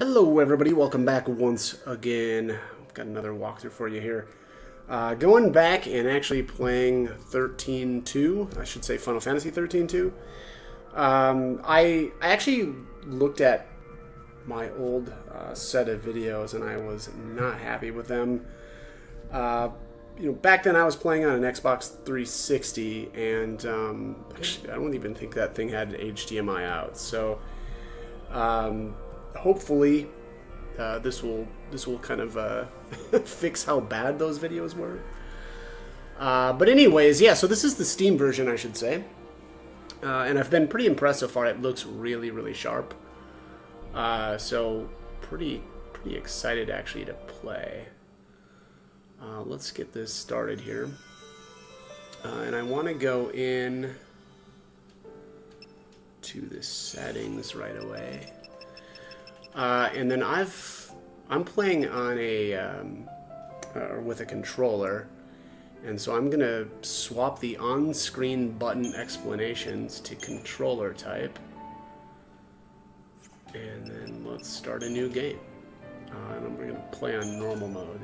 Hello everybody, welcome back once again. I've got another walkthrough for you here. Going back and actually playing 13.2, I should say Final Fantasy 13.2. I actually looked at my old set of videos and I was not happy with them. Back then I was playing on an Xbox 360 and actually I don't even think that thing had an HDMI out. So hopefully this will kind of fix how bad those videos were. But anyways, yeah. So this is the Steam version, I should say, and I've been pretty impressed so far. It looks really, really sharp. So pretty excited actually to play. Let's get this started here, and I want to go in to the settings right away. And then I'm playing on with a controller, and so I'm gonna swap the on-screen button explanations to controller type, and then let's start a new game. And we're gonna play on normal mode.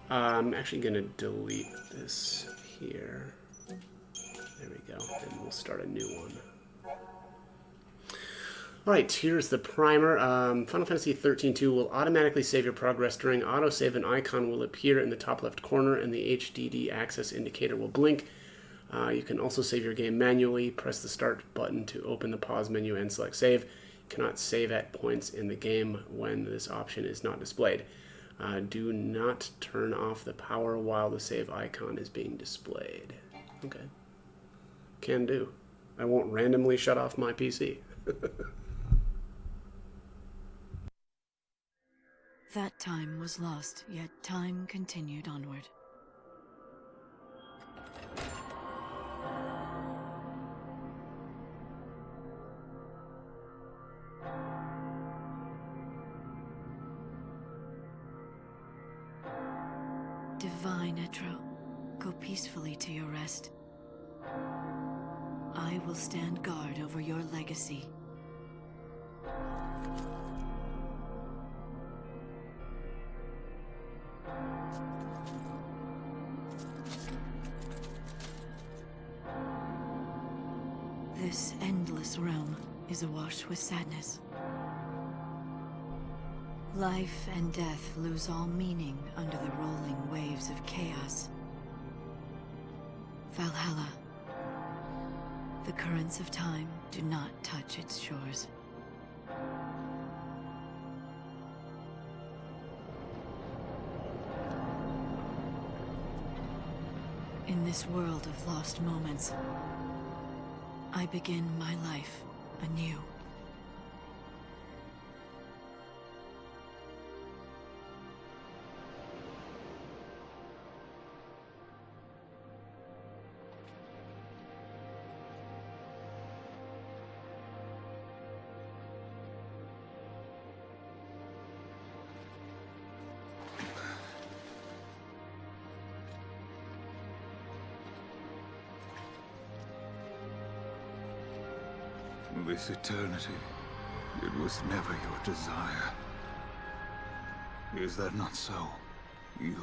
I'm actually gonna delete this here. There we go, and we'll start a new one. Alright, here's the primer. Final Fantasy 13.2 will automatically save your progress. During autosave, an icon will appear in the top left corner and the HDD access indicator will blink. You can also save your game manually. Press the start button to open the pause menu and select save. You cannot save at points in the game when this option is not displayed. Do not turn off the power while the save icon is being displayed. Okay. Can do. I won't randomly shut off my PC. That time was lost, yet time continued onward. Divine Etro, go peacefully to your rest. I will stand guard over your legacy. This endless realm is awash with sadness. Life and death lose all meaning under the rolling waves of chaos. Valhalla. The currents of time do not touch its shores. In this world of lost moments, I begin my life anew. This eternity, it was never your desire. Is that not so? You...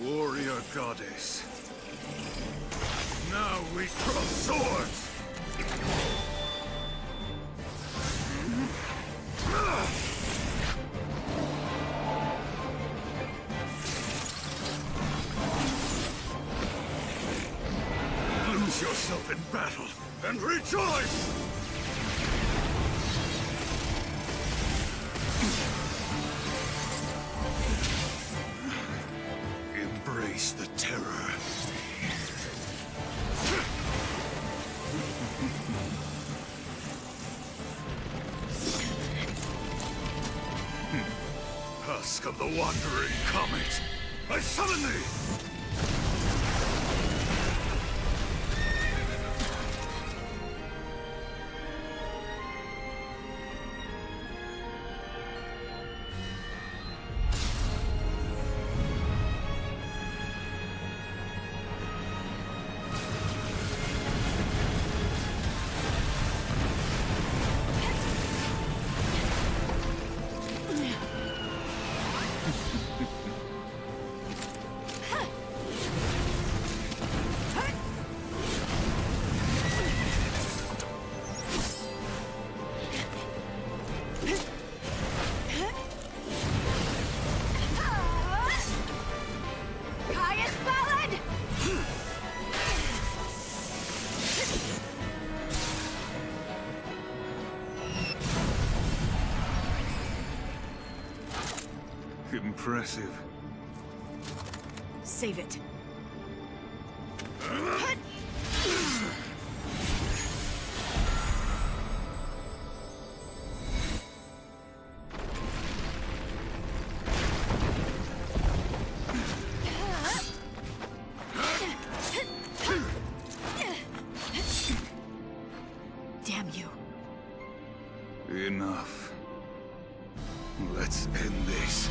Warrior goddess. Now we cross swords! Lose yourself in battle and rejoice! Embrace the terror. Husk of the wandering comet, I summon thee! impressive. Save it. Damn you. Enough. Let's end this.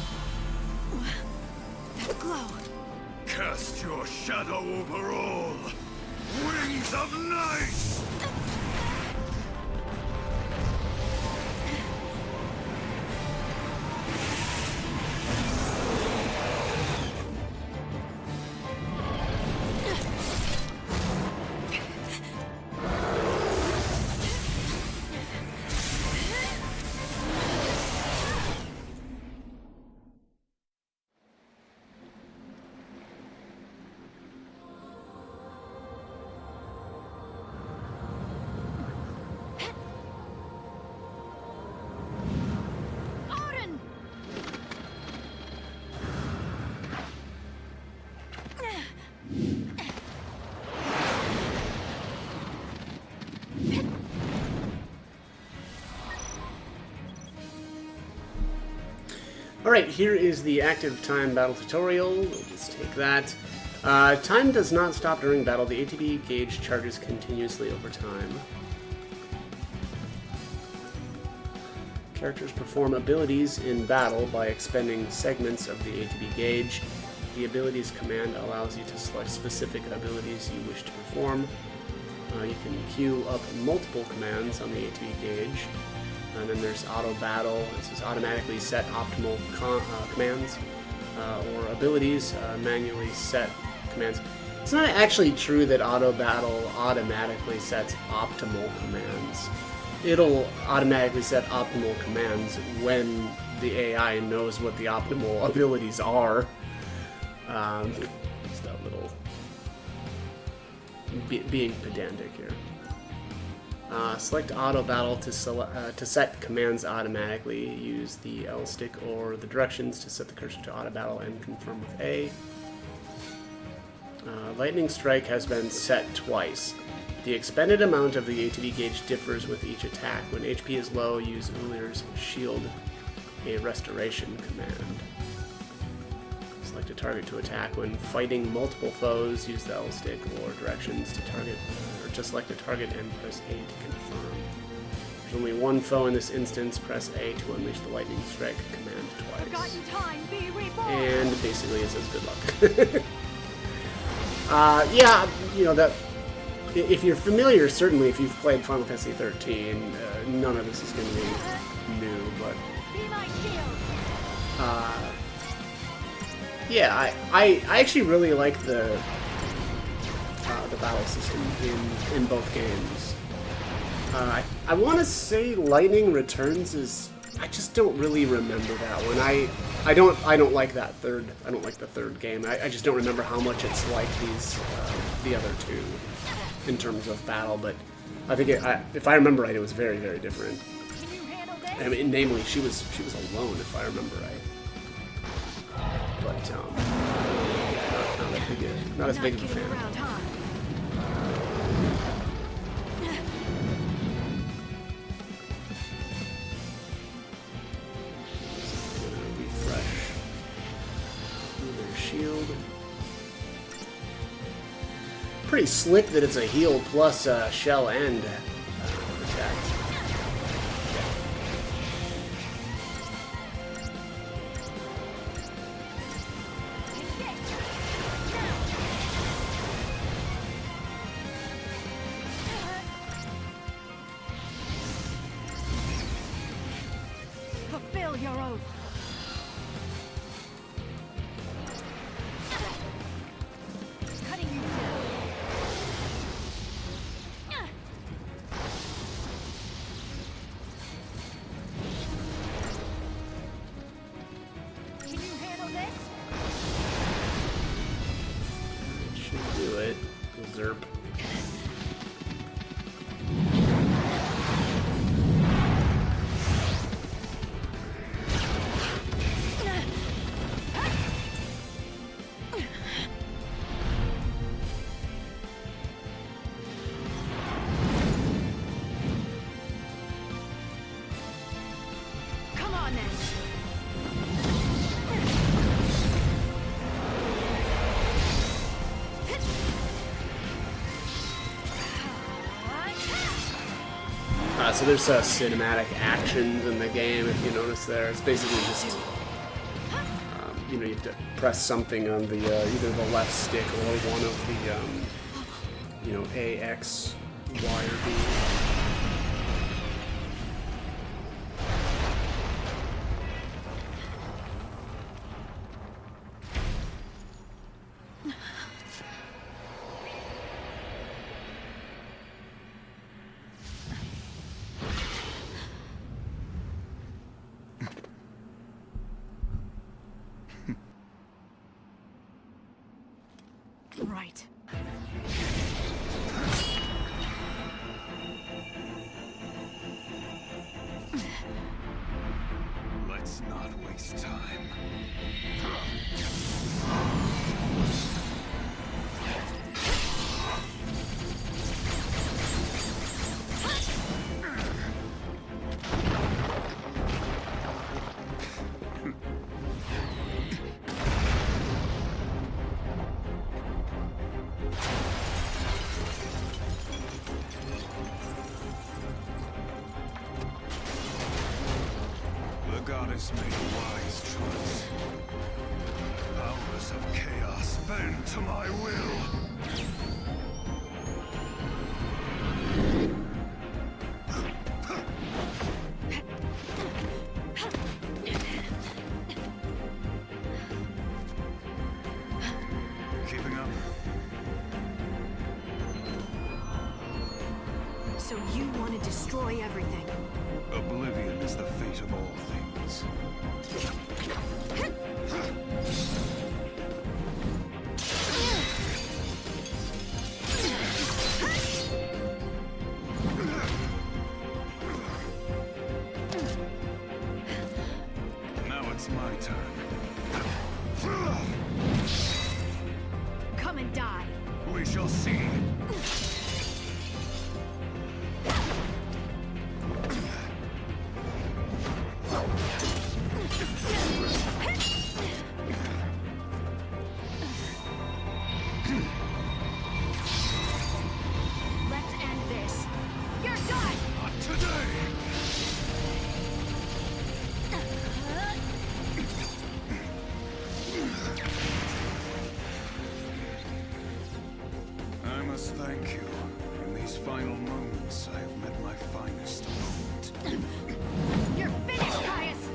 Glow. Cast your shadow over all. Wings of Night! Alright, here is the active time battle tutorial. We'll just take that. Time does not stop during battle. The ATB gauge charges continuously over time. Characters perform abilities in battle by expending segments of the ATB gauge. The abilities command allows you to select specific abilities you wish to perform. You can queue up multiple commands on the ATB gauge. And then there's auto battle. This is automatically set optimal commands or abilities, manually set commands. It's not actually true that auto battle automatically sets optimal commands. It'll automatically set optimal commands when the AI knows what the optimal abilities are. Just a little being pedantic here. Select auto battle to set commands automatically. Use the L stick or the directions to set the cursor to auto battle and confirm with A. Lightning strike has been set twice. The expended amount of the ATB gauge differs with each attack. When HP is low, use Ulir's shield, a restoration command. Select a target to attack. When fighting multiple foes, use the L stick or directions to target or to select a target and press A to confirm. There's only one foe in this instance. Press A to unleash the lightning strike command twice. Forgotten time, be reborn. And basically it says good luck. Yeah, you know that. If you're familiar, certainly if you've played Final Fantasy 13, none of this is going to be new, but Be my shield. yeah, I actually really like the battle system in both games. I want to say Lightning Returns is. I just don't really remember that one. I don't like that third. I don't like the third game. I just don't remember how much it's like these the other two in terms of battle. But I think if I remember right, it was very, very different. Can you handle this? I mean, namely, she was alone, if I remember right. But not as big of a kidding fan. around, huh? Refresh their shield. Pretty slick that it's a heal plus shell and protect. Fulfill your oath. Cutting you down. Can you handle this? Should do it. Zerp. So there's cinematic actions in the game, if you notice there. It's basically just, you know, you have to press something on the either the left stick or one of the, you know, A, X, Y, or B. Right. Let's not waste time. The goddess made a wise choice. Powers of chaos bend to my will. Keeping up? So you want to destroy everything? Oblivion is the fate of all things. Now it's my turn. Come and die. We shall see. Let's end this. You're done! Not today. I must thank you. In these final moments, I have met my finest moment. You're finished, Caius!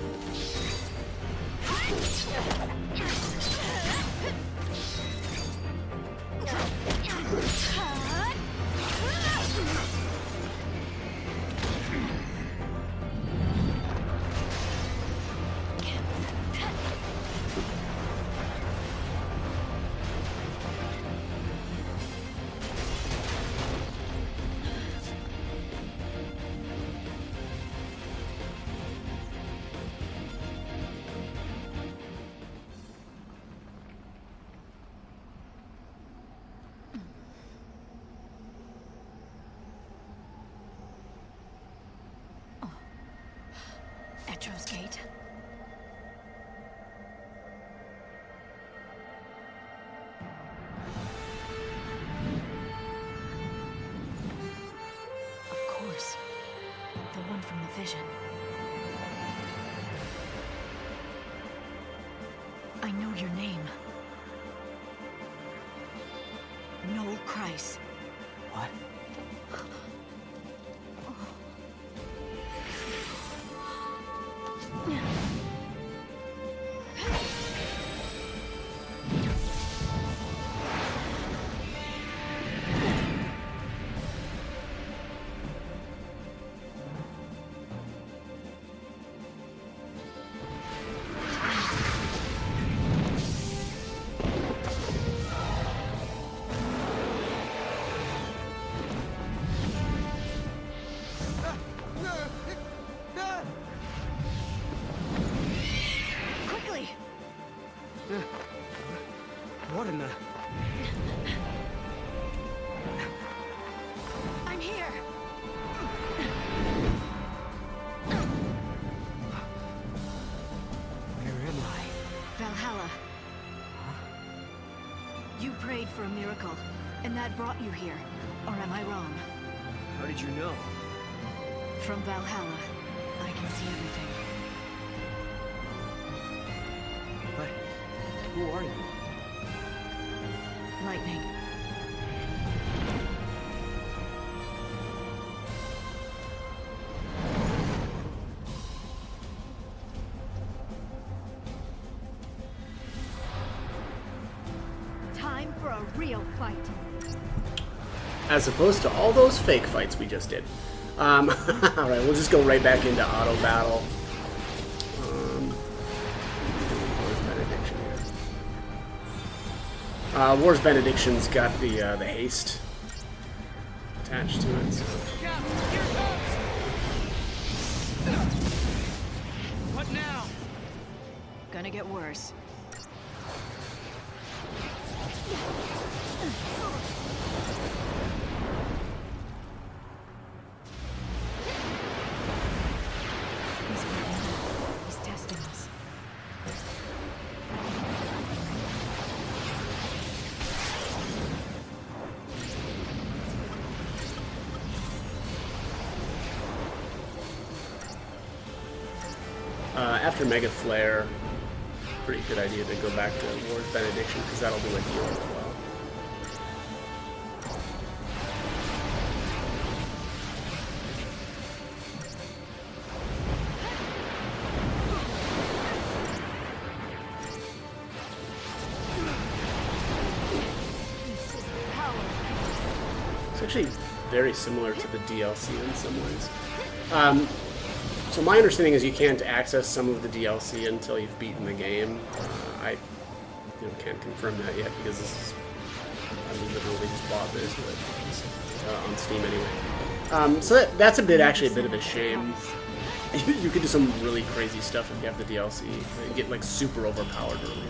Etro's Gate. Of course. The one from the vision. I know your name. Noel Kryce. What? Quickly! What in the... I'm here! Where am I? Valhalla. You prayed for a miracle, and that brought you here. Or am I wrong? How did you know? From Valhalla, I can see everything. But who are you? Lightning. Time for a real fight. As opposed to all those fake fights we just did. Alright, we'll just go right back into auto battle. War's Benediction here. War's Benediction's got the haste attached to it. So. What now? Gonna get worse. He's testing us. After Mega Flare, pretty good idea to go back to War's Benediction, because that'll do a heal as well. It's actually very similar to the DLC in some ways. So my understanding is you can't access some of the DLC until you've beaten the game. I can't confirm that yet because I literally just bought this on Steam anyway. So that's actually a bit of a shame. You could do some really crazy stuff if you have the DLC. You get like super overpowered early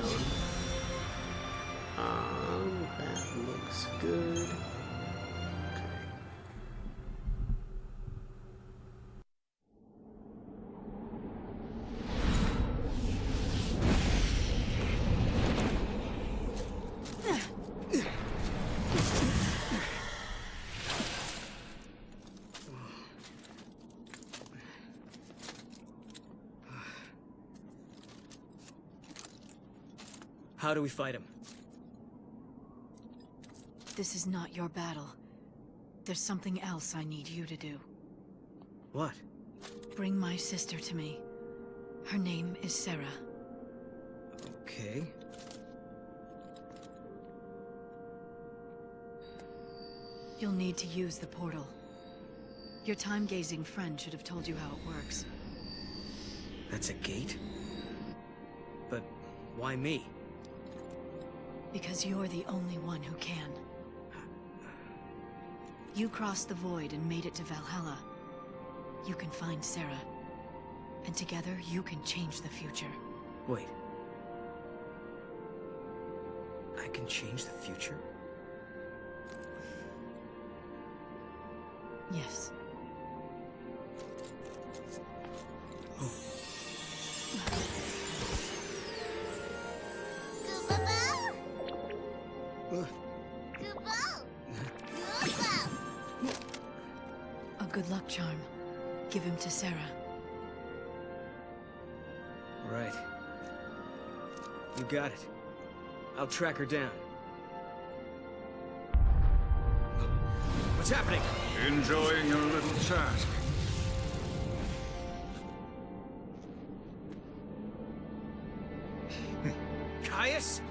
on. That looks good. How do we fight him? This is not your battle. There's something else I need you to do. What? Bring my sister to me. Her name is Sarah. Okay. You'll need to use the portal. Your time-gazing friend should have told you how it works. That's a gate? But why me? Because you're the only one who can. You crossed the void and made it to Valhalla. You can find Sarah. And together, you can change the future. Wait. I can change the future? Yes. A good luck charm. Give him to Sarah. Right. You got it. I'll track her down. What's happening? Enjoying your little task. Caius?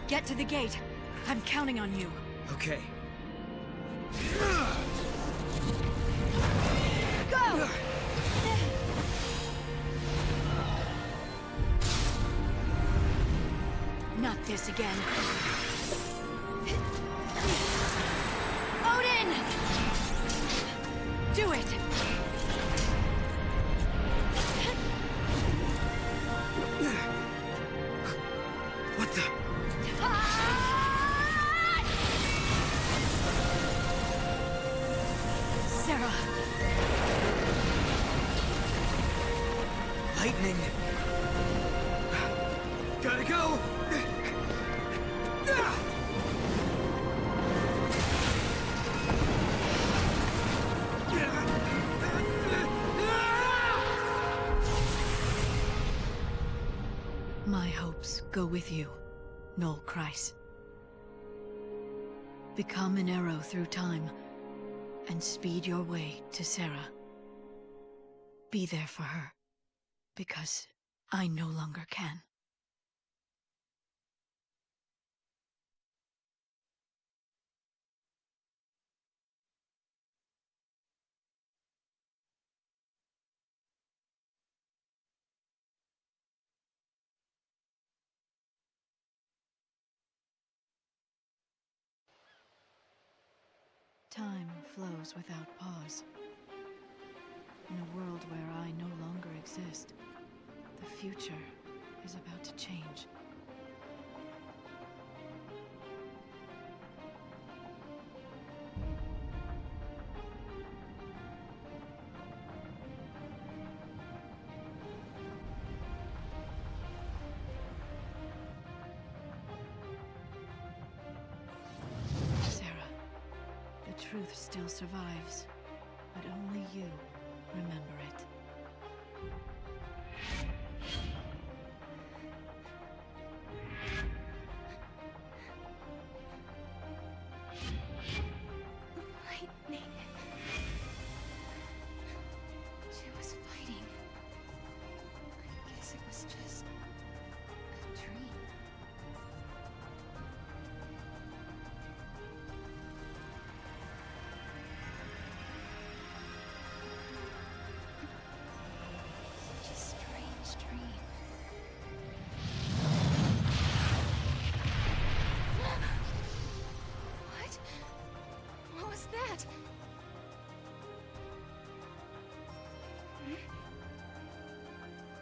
Get to the gate. I'm counting on you. Okay. Go! Not this again. Odin! Do it! What the? Sarah! Lightning. Gotta go! My hopes go with you, Noel Kryce. Become an arrow through time, and speed your way to Sarah. Be there for her, because I no longer can. Time flows without pause. In a world where I no longer exist, the future is about to change. Sarah, the truth still survives, but only you remember it. Lightning. She was fighting. I guess it was just a dream. Such a strange dream. What? What was that?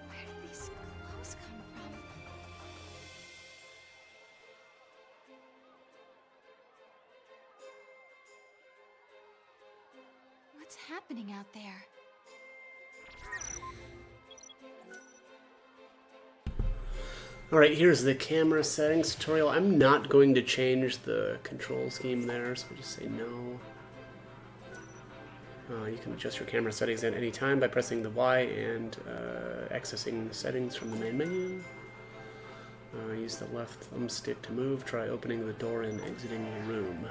Where did these clothes come from? What's happening out there? Alright, here's the camera settings tutorial. I'm not going to change the control scheme there, so we'll just say no. You can adjust your camera settings at any time by pressing the Y and accessing the settings from the main menu. Use the left thumbstick to move. Try opening the door and exiting the room.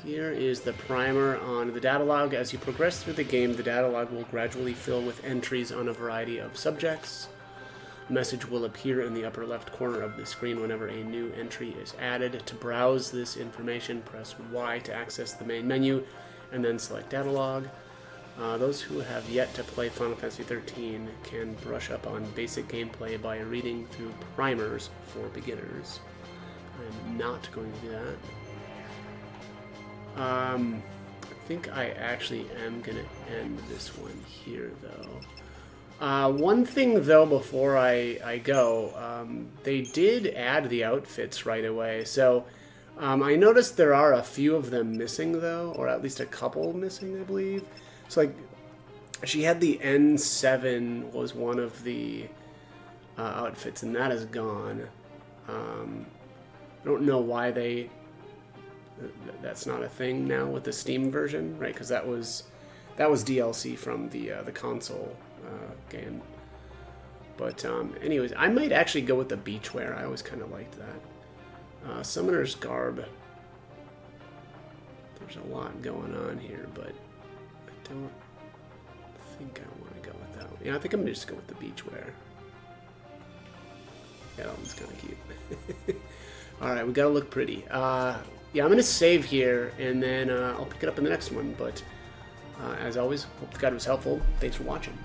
Here is the primer on the data log. As you progress through the game, the data log will gradually fill with entries on a variety of subjects. A message will appear in the upper left corner of the screen whenever a new entry is added. To browse this information, press Y to access the main menu, and then select Data Log. Those who have yet to play Final Fantasy XIII can brush up on basic gameplay by reading through primers for beginners. I'm not going to do that. I think I actually am going to end this one here, though. One thing, though, before I go, they did add the outfits right away. So I noticed there are a few of them missing, though, or at least a couple missing, I believe. So, like, she had the N7 was one of the outfits, and that is gone. I don't know why that's not a thing now with the Steam version, right? Because that was DLC from the console game. But anyways, I might actually go with the beachwear. I always kind of liked that. Summoner's Garb. There's a lot going on here, but I don't think I want to go with that one. Yeah, I think I'm going to just go with the beachwear. Yeah, that one's kind of cute. Alright, we got to look pretty. Yeah, I'm going to save here, and then I'll pick it up in the next one. But as always, hope the guide was helpful. Thanks for watching.